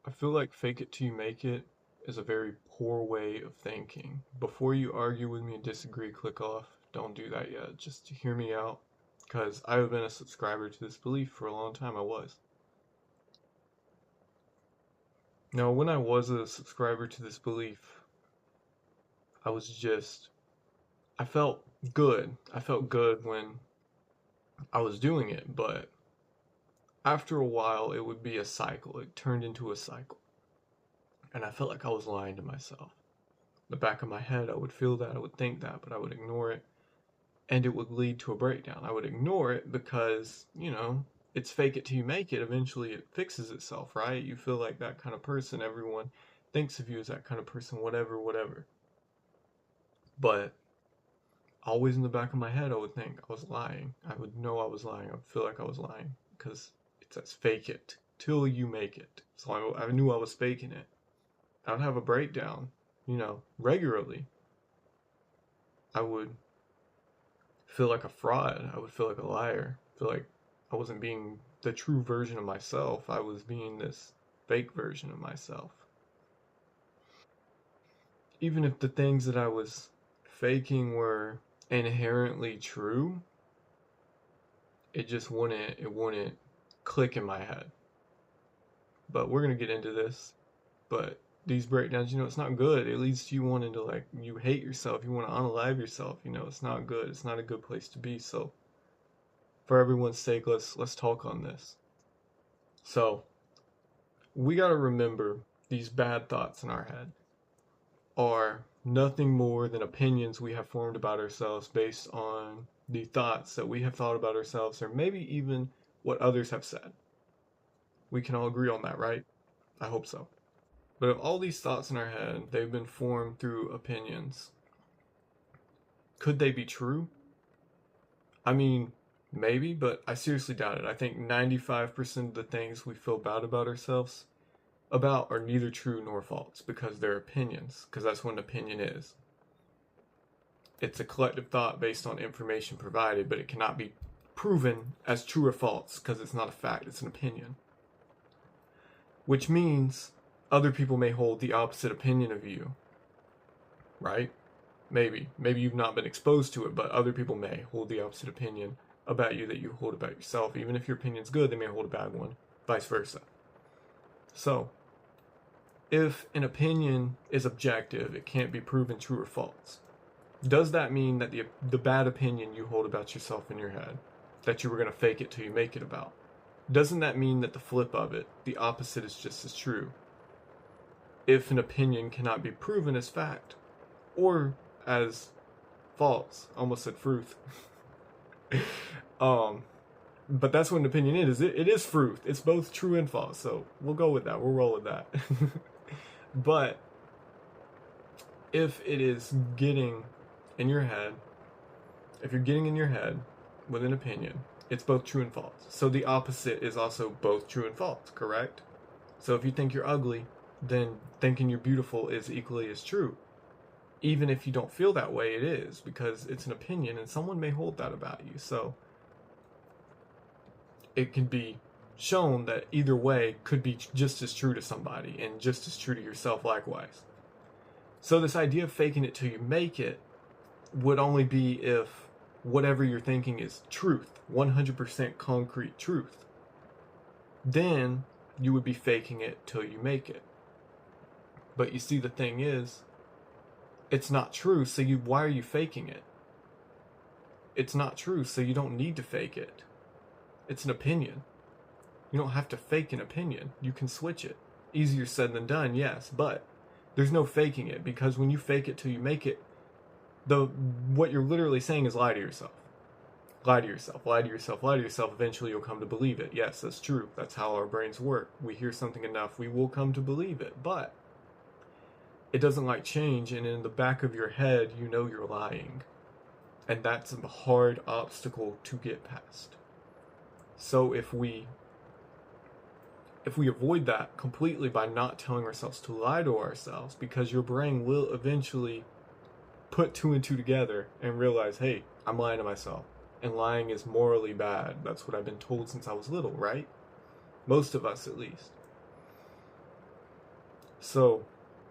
I feel like fake it till you make it is a very poor way of thinking. Before you argue with me and disagree, click off. Don't do that yet. Just hear me out. Because I've been a subscriber to this belief for a long time. I was. Now, when I was a subscriber to this belief, I was just. I felt good. I felt good when I was doing it, but after a while, it would be a cycle. It turned into a cycle. And I felt like I was lying to myself. In the back of my head, I would feel that, I would think that, but I would ignore it, and it would lead to a breakdown. I would ignore it because, it's fake it till you make it. Eventually, it fixes itself, right? You feel like that kind of person. Everyone thinks of you as that kind of person, whatever, whatever. But always in the back of my head, I would think I was lying. I would know I was lying. I would feel like I was lying because it says fake it till you make it. So I knew I was faking it. I would have a breakdown, regularly. I would feel like a fraud. I would feel like a liar. Feel like I wasn't being the true version of myself. I was being this fake version of myself. Even if the things that I was faking were inherently true, it wouldn't click in my head. But we're going to get into this. But these breakdowns, it's not good. It leads to you wanting to, you hate yourself. You want to unalive yourself. It's not good. It's not a good place to be. So for everyone's sake, let's talk on this. So we got to remember these bad thoughts in our head are nothing more than opinions we have formed about ourselves based on the thoughts that we have thought about ourselves, or maybe even what others have said. We can all agree on that, right? I hope so. But if all these thoughts in our head, they've been formed through opinions, could they be true? I mean, maybe, but I seriously doubt it. I think 95% of the things we feel bad about ourselves about are neither true nor false because they're opinions, because that's what an opinion is. It's a collective thought based on information provided, but it cannot be proven as true or false because it's not a fact, it's an opinion. Which means other people may hold the opposite opinion of you, right? Maybe you've not been exposed to it, but other people may hold the opposite opinion about you that you hold about yourself. Even if your opinion's good, they may hold a bad one, vice versa. So, if an opinion is objective, it can't be proven true or false. Does that mean that the bad opinion you hold about yourself in your head, that you were going to fake it till you make it about, doesn't that mean that the flip of it, the opposite, is just as true? If an opinion cannot be proven as fact, or as false, almost said truth. But that's what an opinion is. It is truth. It's both true and false. So we'll go with that. We'll roll with that. But if it is getting in your head, if you're getting in your head with an opinion, it's both true and false. So the opposite is also both true and false, correct? So if you think you're ugly, then thinking you're beautiful is equally as true. Even if you don't feel that way, it is, because it's an opinion and someone may hold that about you. So it can be shown that either way could be just as true to somebody and just as true to yourself likewise. So this idea of faking it till you make it would only be if whatever you're thinking is truth, 100% concrete truth. Then you would be faking it till you make it. But you see, the thing is, it's not true, so why are you faking it? It's not true, so you don't need to fake it. It's an opinion. You don't have to fake an opinion. You can switch it. Easier said than done, yes, but there's no faking it, because when you fake it till you make it, what you're literally saying is lie to yourself. Lie to yourself, lie to yourself, lie to yourself. Eventually you'll come to believe it. Yes, that's true. That's how our brains work. We hear something enough, we will come to believe it. But it doesn't like change, and in the back of your head, you know you're lying. And that's a hard obstacle to get past. So if we avoid that completely by not telling ourselves to lie to ourselves, because your brain will eventually put two and two together and realize, hey, I'm lying to myself. And lying is morally bad. That's what I've been told since I was little, right? Most of us, at least. So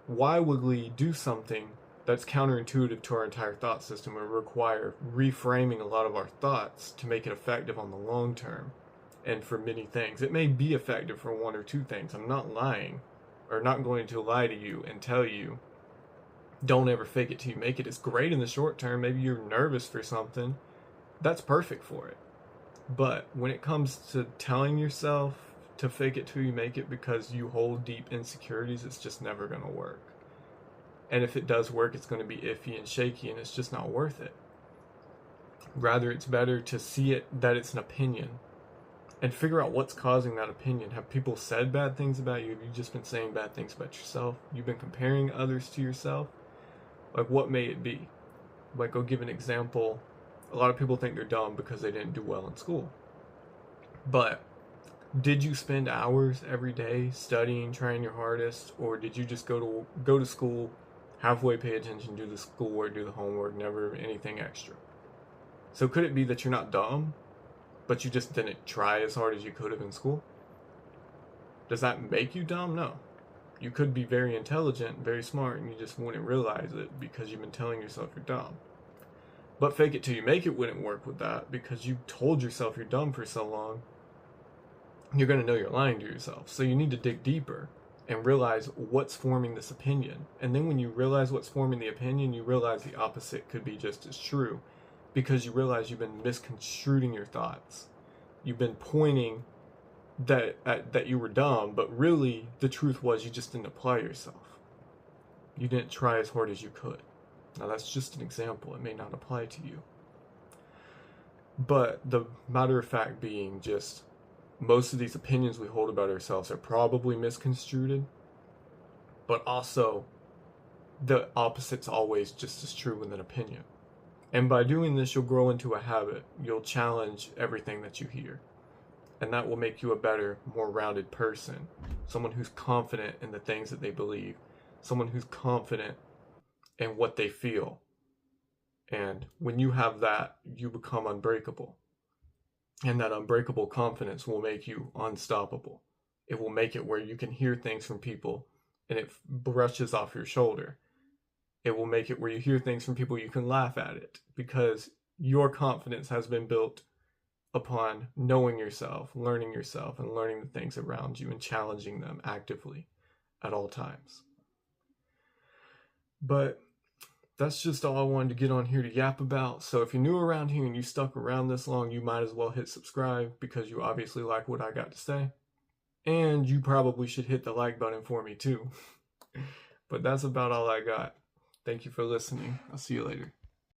why would we do something that's counterintuitive to our entire thought system and require reframing a lot of our thoughts to make it effective on the long term? And for many things, it may be effective for one or two things. I'm not lying, or not going to lie to you and tell you don't ever fake it till you make it. It's great in the short term. Maybe you're nervous for something, that's perfect for it. But when it comes to telling yourself to fake it till you make it because you hold deep insecurities, it's just never going to work. And if it does work, it's going to be iffy and shaky, and it's just not worth it. Rather, it's better to see it that it's an opinion and figure out what's causing that opinion. Have people said bad things about you? Have you just been saying bad things about yourself? You've been comparing others to yourself? Like, what may it be? Like, I'll give an example. A lot of people think they're dumb because they didn't do well in school. But did you spend hours every day studying, trying your hardest, or did you just go to school, halfway pay attention, do the schoolwork, do the homework, never anything extra? So could it be that you're not dumb, but you just didn't try as hard as you could have in school? Does that make you dumb? No. You could be very intelligent, very smart, and you just wouldn't realize it because you've been telling yourself you're dumb. But fake it till you make it wouldn't work with that, because you told yourself you're dumb for so long. You're going to know you're lying to yourself. So you need to dig deeper and realize what's forming this opinion. And then when you realize what's forming the opinion, you realize the opposite could be just as true, because you realize you've been misconstruing your thoughts. You've been pointing that you were dumb, but really the truth was you just didn't apply yourself. You didn't try as hard as you could. Now that's just an example. It may not apply to you. But the matter of fact being, just most of these opinions we hold about ourselves are probably misconstrued, but also the opposite's always just as true with an opinion. And by doing this, you'll grow into a habit. You'll challenge everything that you hear. And that will make you a better, more rounded person. Someone who's confident in the things that they believe. Someone who's confident in what they feel. And when you have that, you become unbreakable. And that unbreakable confidence will make you unstoppable. It will make it where you can hear things from people and it brushes off your shoulder. It will make it where you hear things from people, you can laugh at it, because your confidence has been built upon knowing yourself, and learning the things around you and challenging them actively at all times. But that's just all I wanted to get on here to yap about. So if you're new around here and you stuck around this long, you might as well hit subscribe, because you obviously like what I got to say. And you probably should hit the like button for me too. But that's about all I got. Thank you for listening. I'll see you later.